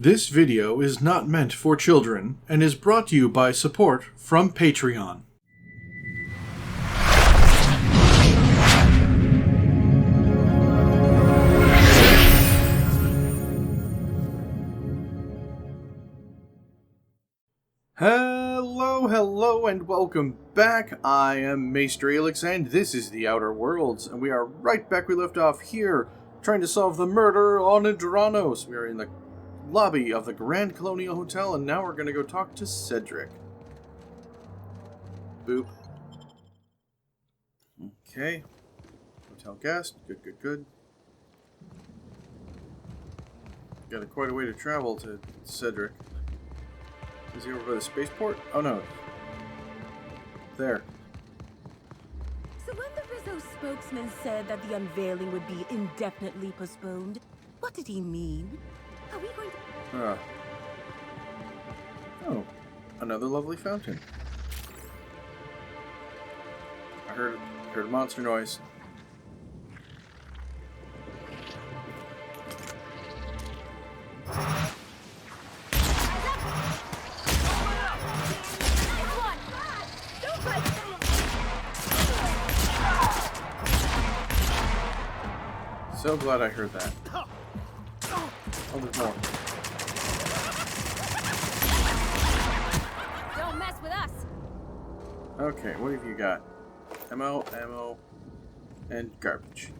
This video is not meant for children and is brought to you by support from Patreon. Hello, and welcome back. I am Maester Aelix, and this is the Outer Worlds, and we are right back where we left off here, trying to solve the murder on Eridanos. We are in the lobby of the Grand Colonial Hotel, and now we're going to go talk to Cedric. Boop. Okay. Hotel guest. Good. Got quite a way to travel to Cedric. Is he over by the spaceport? Oh no. There. So when the Rizzo spokesman said that the unveiling would be indefinitely postponed, what did he mean? Are we going to... Oh. Another lovely fountain. I heard a monster noise. So glad I heard that. Oh, there's more. Don't mess with us! Okay, what have you got? Ammo, and garbage.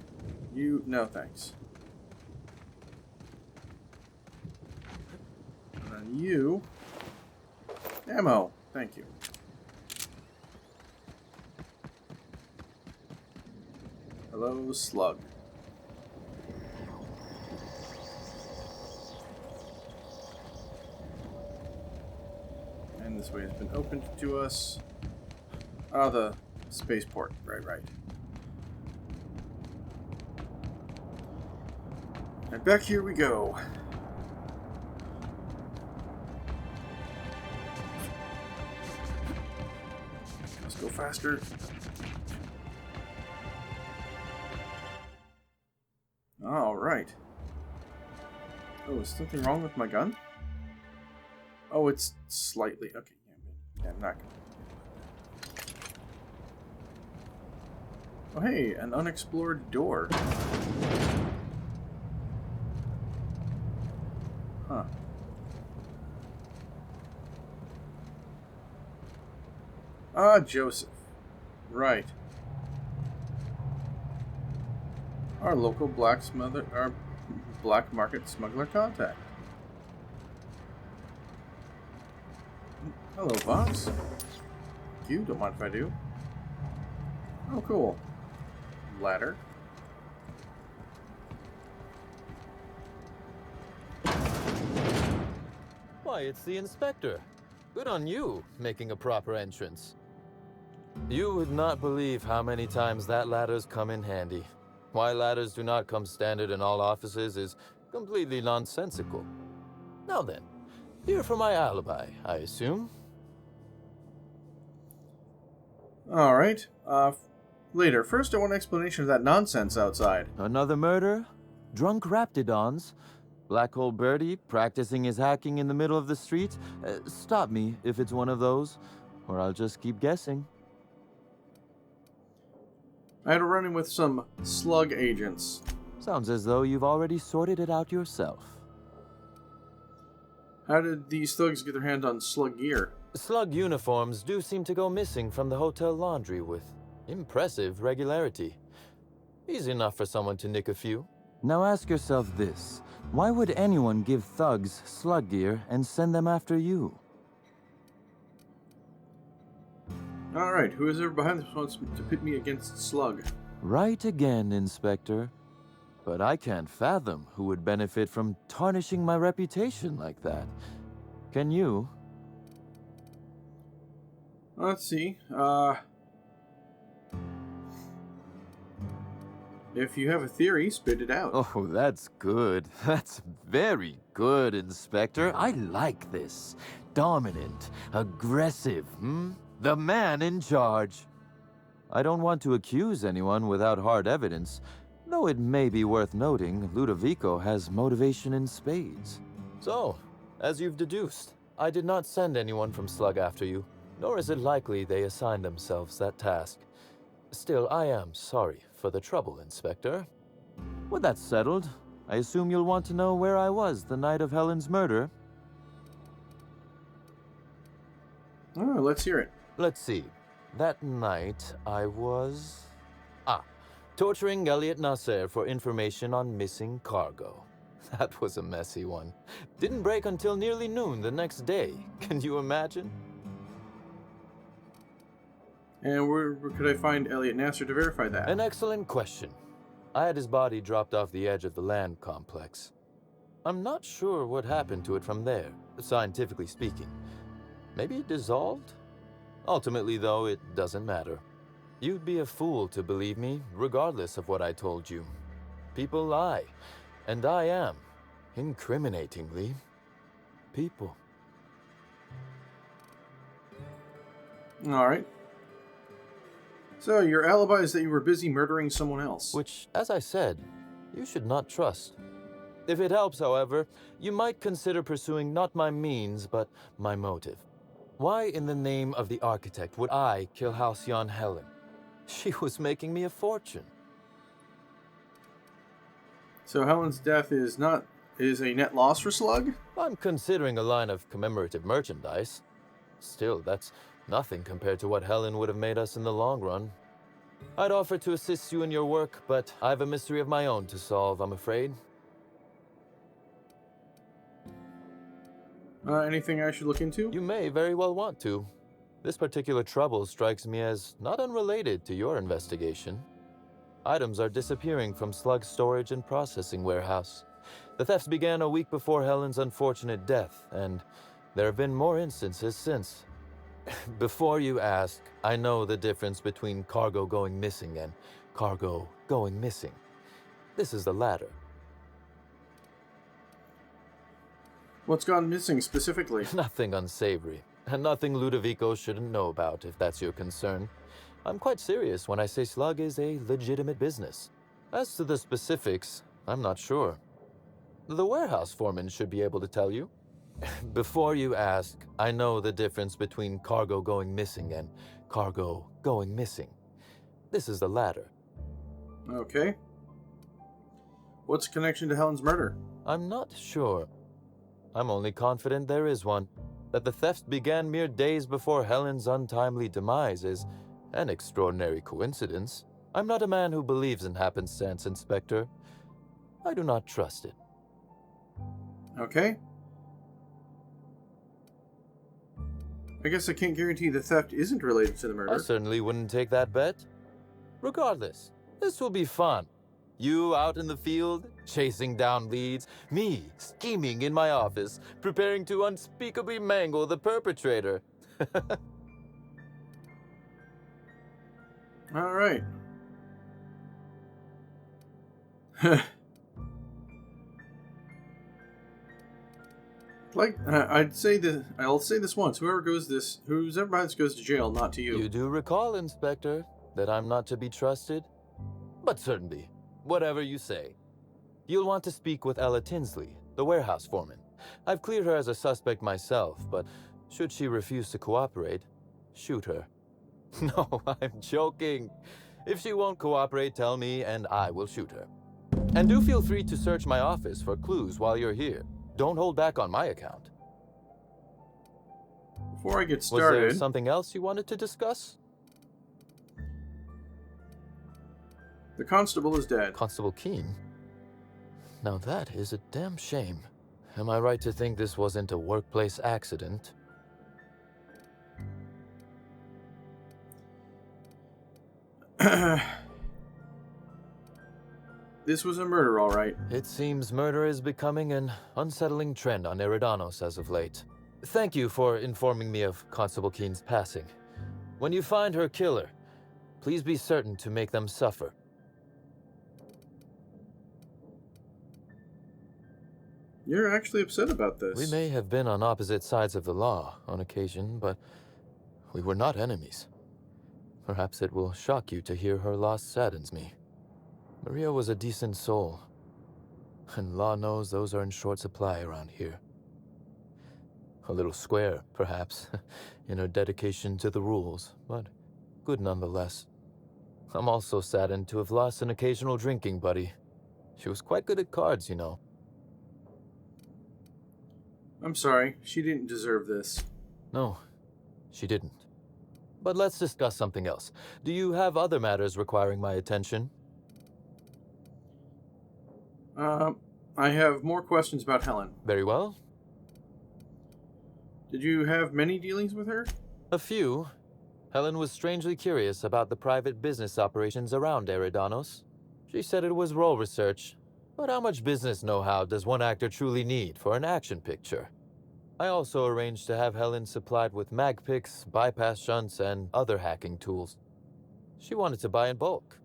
No thanks. And then you... Ammo, thank you. Hello, slug. This way has been opened to us. Ah, the spaceport. Right. And back here we go. Let's go faster. All right. Oh, is something wrong with my gun? Oh, it's slightly... Okay, yeah, I'm not gonna... Oh, hey, an unexplored door. Huh. Ah, Joseph. Right. Our local black market smuggler contact. Hello, Vox. You don't mind if I do. Oh, cool. Ladder. Why, it's the inspector. Good on you, making a proper entrance. You would not believe how many times that ladder's come in handy. Why ladders do not come standard in all offices is completely nonsensical. Now then, here for my alibi, I assume. Alright, later. First, I want an explanation of that nonsense outside. Another murder? Drunk Raptidons? Black Hole Birdie practicing his hacking in the middle of the street? Stop me if it's one of those, or I'll just keep guessing. I had a run-in with some slug agents. Sounds as though you've already sorted it out yourself. How did these thugs get their hands on slug gear? Slug uniforms do seem to go missing from the hotel laundry with impressive regularity. Easy enough for someone to nick a few. Now ask yourself this. Why would anyone give thugs slug gear and send them after you? Alright, who is ever behind this wants to pit me against slug? Right again, Inspector. But I can't fathom who would benefit from tarnishing my reputation like that. Can you? Let's see. If you have a theory, spit it out. Oh, that's good. That's very good, Inspector. I like this. Dominant, aggressive, The man in charge. I don't want to accuse anyone without hard evidence, though it may be worth noting Ludovico has motivation in spades. So, As you've deduced, I did not send anyone from Slug after you, nor is it likely they assigned themselves that task. Still, I am sorry for the trouble, Inspector. With that settled, I assume you'll want to know where I was the night of Helen's murder. Oh, let's hear it. Let's see. That night, I was... torturing Elliot Nasser for information on missing cargo. That was a messy one. Didn't break until nearly noon the next day. Can you imagine? And where could I find Elliot Nasser to verify that? An excellent question. I had his body dropped off the edge of the land complex. I'm not sure what happened to it from there, scientifically speaking. Maybe it dissolved? Ultimately, though, it doesn't matter. You'd be a fool to believe me, regardless of what I told you. People lie, and I am, incriminatingly, people. Alright. So, your alibi is that you were busy murdering someone else. Which, as I said, you should not trust. If it helps, however, you might consider pursuing not my means, but my motive. Why in the name of the architect would I kill Halcyon Helen? She was making me a fortune. So Helen's death is a net loss for Slug? I'm considering a line of commemorative merchandise. Still, that's nothing compared to what Helen would have made us in the long run. I'd offer to assist you in your work, but I have a mystery of my own to solve, I'm afraid. Anything I should look into? You may very well want to. This particular trouble strikes me as not unrelated to your investigation. Items are disappearing from Slug's storage and processing warehouse. The thefts began a week before Helen's unfortunate death, and there have been more instances since. Before you ask, I know the difference between cargo going missing and cargo going missing. This is the latter. What's gone missing specifically? Nothing unsavory, and nothing Ludovico shouldn't know about, if that's your concern. I'm quite serious when I say Slug is a legitimate business. As to the specifics, I'm not sure. The warehouse foreman should be able to tell you. Before you ask, I know the difference between cargo going missing and cargo going missing. This is the latter. Okay. What's the connection to Helen's murder? I'm not sure. I'm only confident there is one. That the thefts began mere days before Helen's untimely demise is an extraordinary coincidence. I'm not a man who believes in happenstance, Inspector. I do not trust it. Okay. I guess I can't guarantee the theft isn't related to the murder. I certainly wouldn't take that bet. Regardless, this will be fun. You out in the field, chasing down leads. Me, scheming in my office, preparing to unspeakably mangle the perpetrator. All right. I'll say this once. Whoever goes to jail, not to you. You do recall, Inspector, that I'm not to be trusted? But certainly. Whatever you say. You'll want to speak with Ella Tinsley, the warehouse foreman. I've cleared her as a suspect myself, but should she refuse to cooperate, shoot her. No, I'm joking. If she won't cooperate, tell me and I will shoot her. And do feel free to search my office for clues while you're here. Don't hold back on my account. Before I get started... Was there something else you wanted to discuss? The constable is dead. Constable Keene? Now that is a damn shame. Am I right to think this wasn't a workplace accident? This was a murder, all right. It seems murder is becoming an unsettling trend on Eridanos as of late. Thank you for informing me of Constable Keene's passing. When you find her killer, please be certain to make them suffer. You're actually upset about this. We may have been on opposite sides of the law on occasion, but we were not enemies. Perhaps it will shock you to hear her loss saddens me. Maria was a decent soul, and law knows those are in short supply around here. A little square, perhaps, in her dedication to the rules, but good nonetheless. I'm also saddened to have lost an occasional drinking buddy. She was quite good at cards, you know. I'm sorry. She didn't deserve this. No, she didn't. But let's discuss something else. Do you have other matters requiring my attention? I have more questions about Helen. Very well. Did you have many dealings with her? A few. Helen was strangely curious about the private business operations around Eridanos. She said it was role research, but how much business know-how does one actor truly need for an action picture? I also arranged to have Helen supplied with mag picks, bypass shunts, and other hacking tools. She wanted to buy in bulk.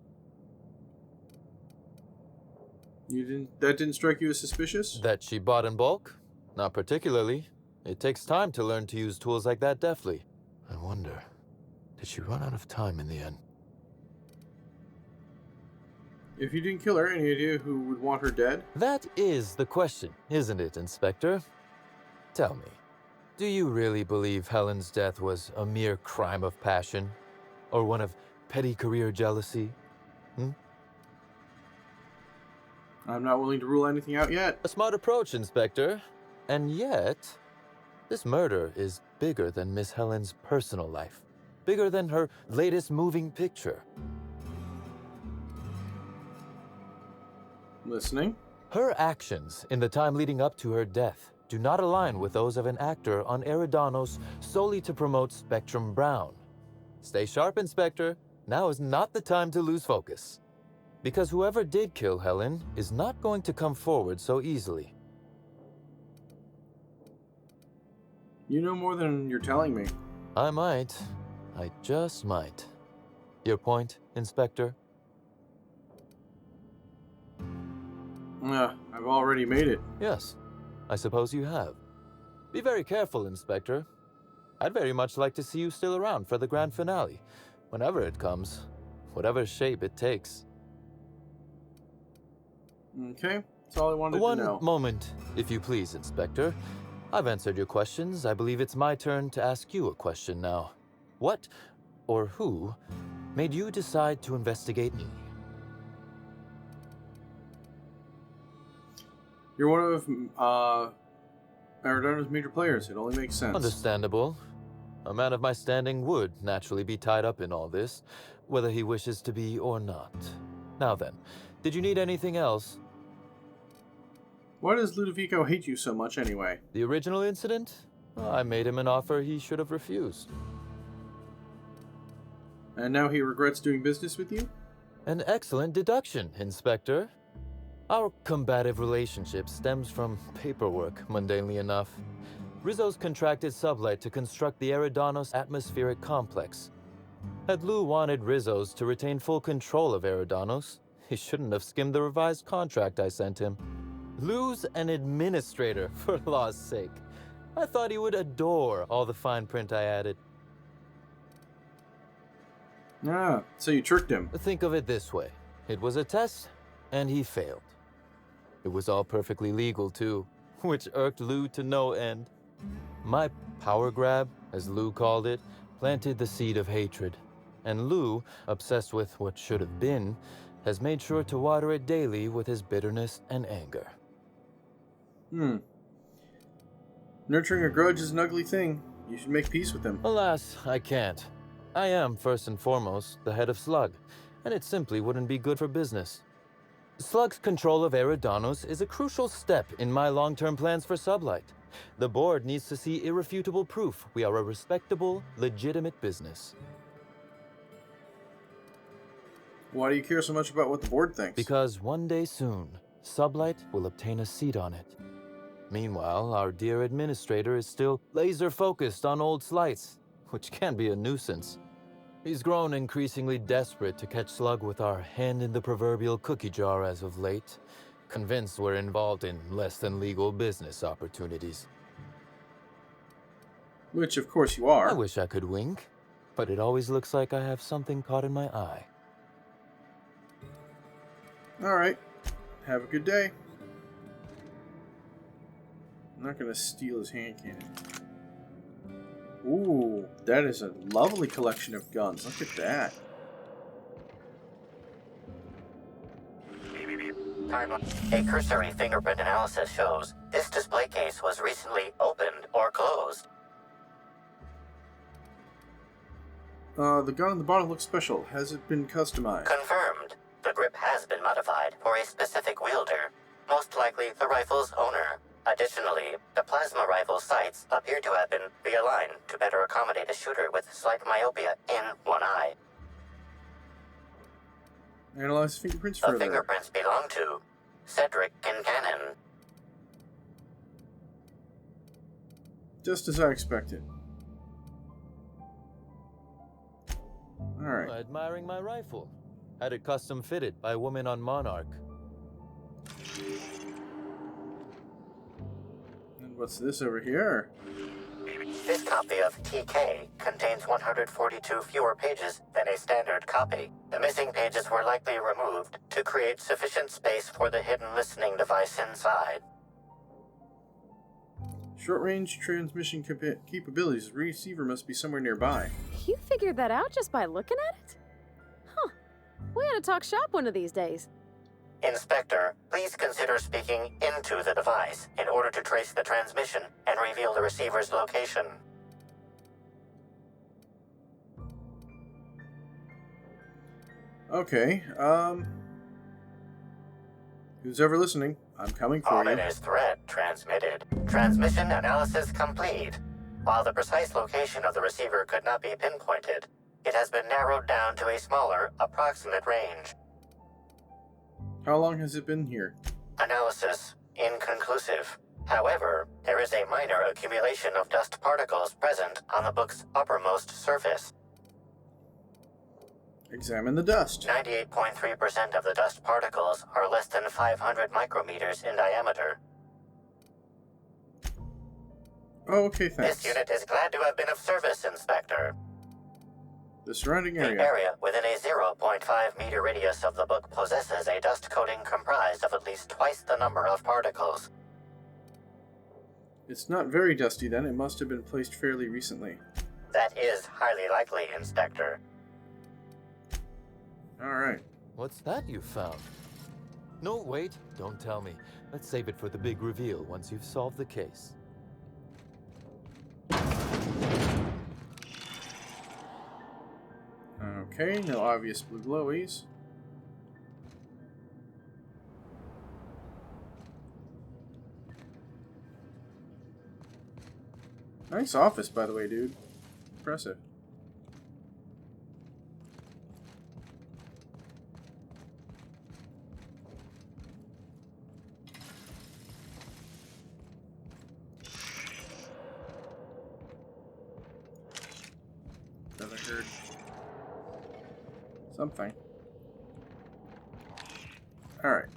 That didn't strike you as suspicious? That she bought in bulk? Not particularly. It takes time to learn to use tools like that deftly. I wonder, did she run out of time in the end? If you didn't kill her, any idea who would want her dead? That is the question, isn't it, Inspector? Tell me, do you really believe Helen's death was a mere crime of passion? Or one of petty career jealousy? I'm not willing to rule anything out yet. A smart approach, Inspector. And yet, this murder is bigger than Miss Helen's personal life. Bigger than her latest moving picture. Listening. Her actions in the time leading up to her death do not align with those of an actor on Eridanos solely to promote Spectrum Brown. Stay sharp, Inspector. Now is not the time to lose focus. Because whoever did kill Helen is not going to come forward so easily. You know more than you're telling me. I might. I just might. Your point, Inspector? I've already made it. Yes, I suppose you have. Be very careful, Inspector. I'd very much like to see you still around for the grand finale, whenever it comes, whatever shape it takes. Okay, that's all I wanted to know. One moment, if you please, Inspector. I've answered your questions. I believe it's my turn to ask you a question now. What, or who, made you decide to investigate me? You're one of Eridanos' major players. It only makes sense. Understandable. A man of my standing would naturally be tied up in all this, whether he wishes to be or not. Now then, did you need anything else? Why does Ludovico hate you so much anyway? The original incident? I made him an offer he should have refused. And now he regrets doing business with you? An excellent deduction, Inspector. Our combative relationship stems from paperwork, mundanely enough. Rizzo's contracted Sublight to construct the Eridanos atmospheric complex. Had Lou wanted Rizzo's to retain full control of Eridanos, he shouldn't have skimmed the revised contract I sent him. Lou's an administrator, for law's sake. I thought he would adore all the fine print I added. So you tricked him. Think of it this way. It was a test, and he failed. It was all perfectly legal, too, which irked Lou to no end. My power grab, as Lou called it, planted the seed of hatred. And Lou, obsessed with what should have been, has made sure to water it daily with his bitterness and anger. Nurturing a grudge is an ugly thing. You should make peace with him. Alas, I can't. I am, first and foremost, the head of Slug, and it simply wouldn't be good for business. Slug's control of Eridanos is a crucial step in my long-term plans for Sublight. The board needs to see irrefutable proof we are a respectable, legitimate business. Why do you care so much about what the board thinks? Because one day soon, Sublight will obtain a seat on it. Meanwhile, our dear administrator is still laser-focused on old slights, which can be a nuisance. He's grown increasingly desperate to catch Slug with our hand in the proverbial cookie jar as of late, convinced we're involved in less than legal business opportunities. Which, of course, you are. I wish I could wink, but it always looks like I have something caught in my eye. Alright. Have a good day. I'm not gonna steal his hand cannon. Ooh, that is a lovely collection of guns. Look at that. A cursory fingerprint analysis shows this display case was recently opened or closed. The gun on the bottom looks special. Has it been customized? Confirmed. The grip has been modified for a specific wielder, most likely the rifle's owner. Additionally, the plasma rifle sights appear to have been realigned to better accommodate a shooter with slight myopia in one eye. Analyze fingerprints The further. fingerprints belong to Cedric Kincannon. Just as I expected. Alright. Admiring my rifle. Had it custom fitted by a woman on Monarch. And what's this over here? This copy of TK contains 142 fewer pages than a standard copy. The missing pages were likely removed to create sufficient space for the hidden listening device inside. Short-range transmission capabilities. The receiver must be somewhere nearby. You figured that out just by looking at it? Huh. We ought to talk shop one of these days. Inspector, please consider speaking into the device in order to trace the transmission and reveal the receiver's location. Okay, who's ever listening? I'm coming for you. Ominous threat transmitted. Transmission analysis complete. While the precise location of the receiver could not be pinpointed, it has been narrowed down to a smaller, approximate range. How long has it been here? Analysis inconclusive. However, there is a minor accumulation of dust particles present on the book's uppermost surface. Examine the dust. 98.3% of the dust particles are less than 500 micrometers in diameter. Oh, okay, thanks. This unit is glad to have been of service, Inspector. The surrounding The area. area within a 0.5 meter radius of the book possesses a dust coating comprised of at least twice the number of particles. It's not very dusty then. It must have been placed fairly recently. That is highly likely, Inspector. Alright. What's that you found? No, wait, don't tell me. Let's save it for the big reveal once you've solved the case. Okay, no obvious blue glowies. Nice office, by the way, dude. Impressive. Thought I heard something. Alright.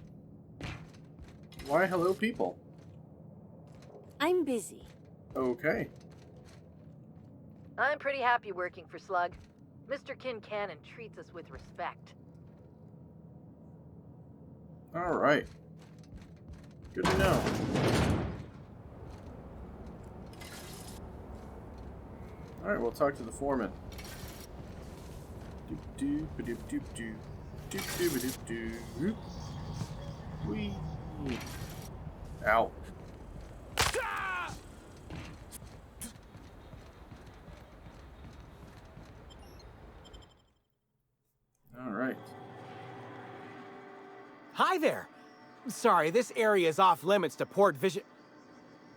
Why, hello, people. I'm busy. Okay. I'm pretty happy working for Slug. Mr. Kincannon treats us with respect. Alright. Good to know. Alright, we'll talk to the foreman. Doop doop ba doop doop doop. Doop doop ba doop doop. Whee. Ow. Alright. Hi there. Sorry, this area is off limits to port vision.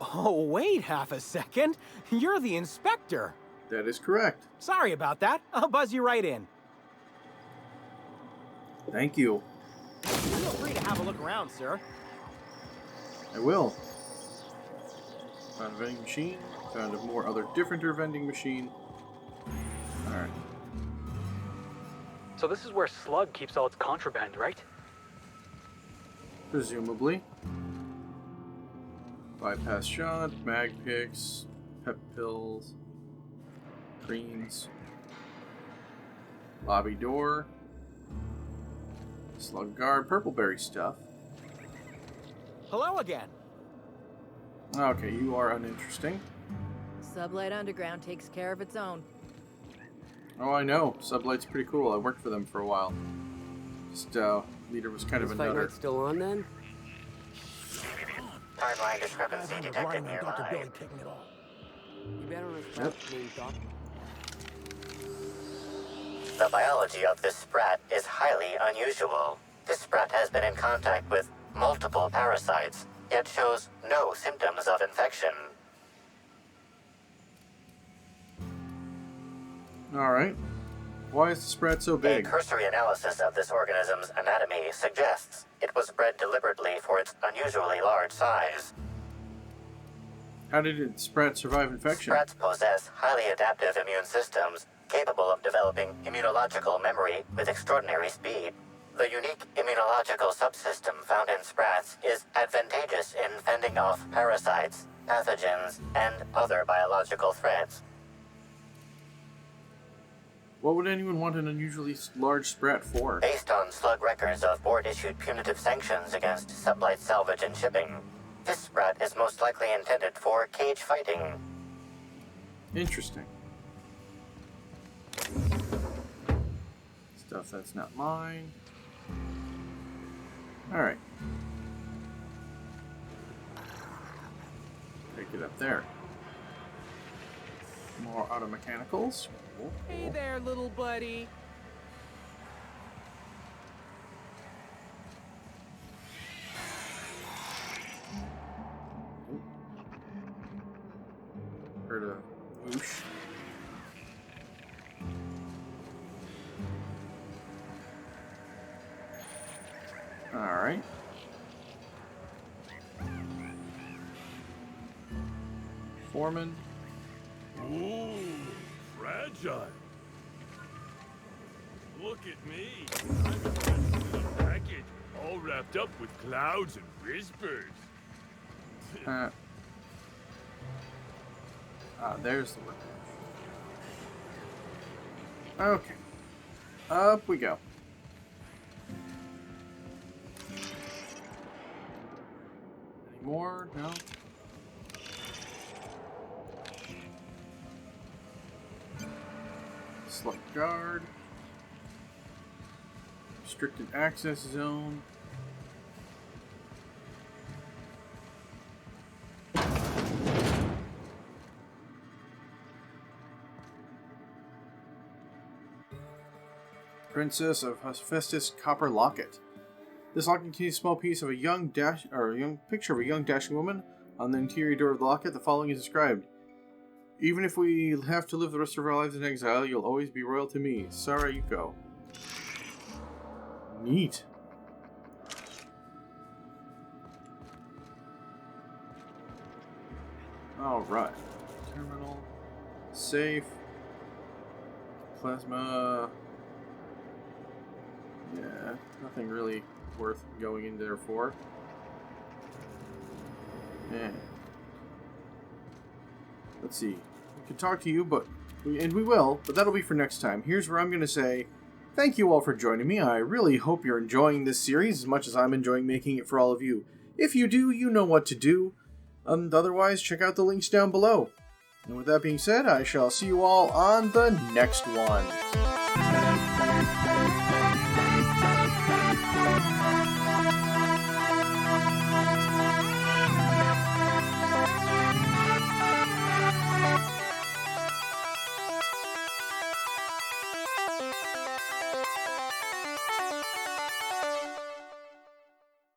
Oh, wait half a second. You're the inspector. That is correct. Sorry about that. I'll buzz you right in. Thank you. Feel free to have a look around, sir. I will. Found a vending machine. Found a more other differenter vending machine. Alright. So this is where Slug keeps all its contraband, right? Presumably. Bypass shot, mag picks, pep pills, greens, lobby door, slug guard, purpleberry stuff. Hello again. Okay, you are uninteresting. Sublight Underground takes care of its own. Oh, I know. Sublight's pretty cool. I worked for them for a while. Just, leader was kind of a Fight nutter. Night's still on then? Timeline discrepancy detected nearby. You better respect me, Doc. The biology of this sprat is highly unusual. This sprat has been in contact with multiple parasites, yet shows no symptoms of infection. Alright. Why is the spread so A big? cursory analysis of this organism's anatomy suggests it was bred deliberately for its unusually large size. How did its spread survive infection? Sprats possess highly adaptive immune systems capable of developing immunological memory with extraordinary speed. The unique immunological subsystem found in sprats is advantageous in fending off parasites, pathogens, and other biological threats. What would anyone want an unusually large sprat for? Based on slug records of board-issued punitive sanctions against sublight salvage and shipping, this sprat is most likely intended for cage fighting. Interesting. Stuff that's not mine. Alright. Take it up there. More auto mechanicals. Cool, Hey cool. there, little buddy. Heard a whoosh. Alright. Foreman. Ooh, fragile. Look at me. I'm a little package, all wrapped up with clouds and whispers. There's the word. Okay. Up we go. Any more? No? Slug guard. Restricted access zone. Princess of Hephaestus copper locket. This locket contains a small piece of a young picture of a young dashing woman. On the interior door of the locket, the following is described: "Even if we have to live the rest of our lives in exile, you'll always be royal to me. Sarayuko." Neat. Alright. Terminal. Safe. Plasma. Yeah, nothing really worth going in there for. And let's see. We can talk to you, and we will, but that'll be for next time. Here's where I'm going to say thank you all for joining me. I really hope you're enjoying this series as much as I'm enjoying making it for all of you. If you do, you know what to do. And otherwise, check out the links down below. And with that being said, I shall see you all on the next one.